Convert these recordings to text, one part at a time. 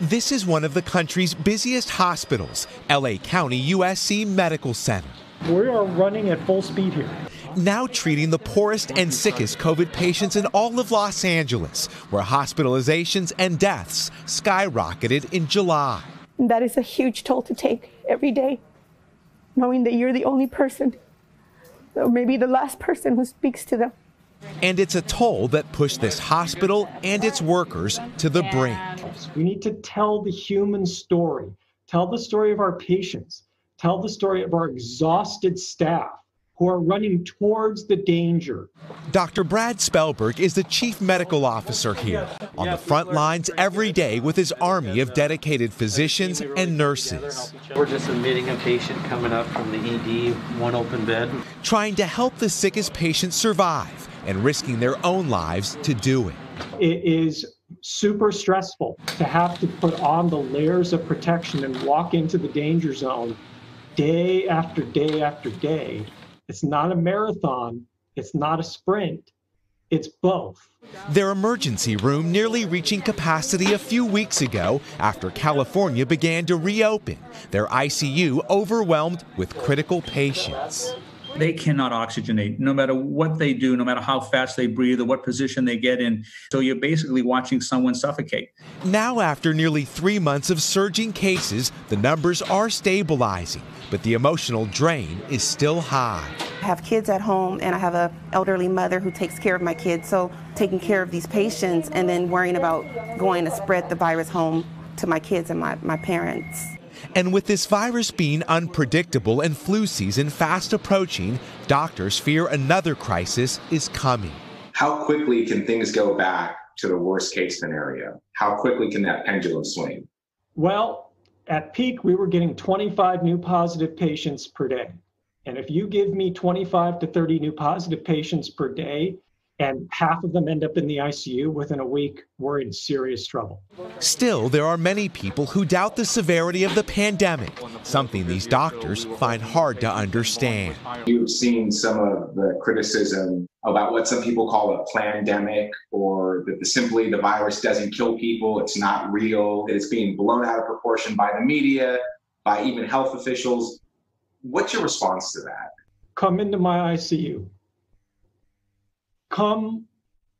This is one of the country's busiest hospitals, LA County USC Medical Center. We are running at full speed here. Now treating the poorest and sickest COVID patients in all of Los Angeles, where hospitalizations and deaths skyrocketed in July. That is a huge toll to take every day, knowing that you're the only person, or maybe the last person who speaks to them. And it's a toll that pushed this hospital and its workers to the brink. We need to tell the human story, tell the story of our patients, tell the story of our exhausted staff who are running towards the danger. Dr. Brad Spellberg is the chief medical officer here, on the front lines every day with his army of dedicated physicians and nurses. We're just admitting a patient coming up from the ED, one open bed. Trying to help the sickest patients survive and risking their own lives to do it. It is super stressful to have to put on the layers of protection and walk into the danger zone day after day after day. It's not a marathon, it's not a sprint, it's both. Their emergency room nearly reaching capacity a few weeks ago after California began to reopen, their ICU overwhelmed with critical patients. They cannot oxygenate, no matter what they do, no matter how fast they breathe or what position they get in. So you're basically watching someone suffocate. Now, after nearly 3 months of surging cases, the numbers are stabilizing, but the emotional drain is still high. I have kids at home, and I have an elderly mother who takes care of my kids, so taking care of these patients and then worrying about going to spread the virus home to my kids and my parents. And with this virus being unpredictable and flu season fast approaching, doctors fear another crisis is coming. How quickly can things go back to the worst case scenario? How quickly can that pendulum swing? Well, at peak, we were getting 25 new positive patients per day. And if you give me 25 to 30 new positive patients per day, and half of them end up in the ICU within a week, we're in serious trouble. Still, there are many people who doubt the severity of the pandemic, something these doctors find hard to understand. You've seen some of the criticism about what some people call a plandemic, or that simply the virus doesn't kill people, it's not real, that it's being blown out of proportion by the media, by even health officials. What's your response to that? Come into my ICU. Come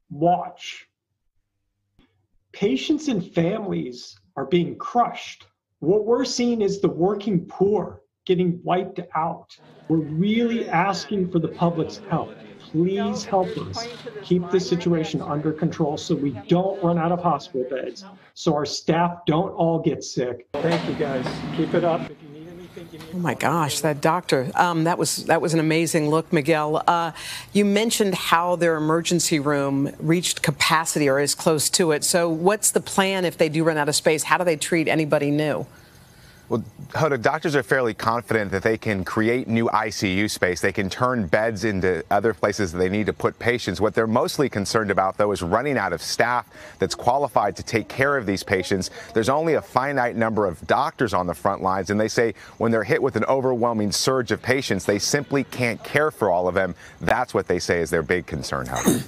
watch. Patients and families are being crushed. What we're seeing is the working poor getting wiped out. We're really asking for the public's help. Please help us keep this situation under control so we don't run out of hospital beds, so our staff don't all get sick. Thank you, guys. Keep it up. Oh my gosh, that doctor, that was an amazing look, Miguel. You mentioned how their emergency room reached capacity or is close to it. So what's the plan if they do run out of space? How do they treat anybody new? Well, Hoda, doctors are fairly confident that they can create new ICU space. They can turn beds into other places that they need to put patients. What they're mostly concerned about, though, is running out of staff that's qualified to take care of these patients. There's only a finite number of doctors on the front lines, and they say when they're hit with an overwhelming surge of patients, they simply can't care for all of them. That's what they say is their big concern, Hoda.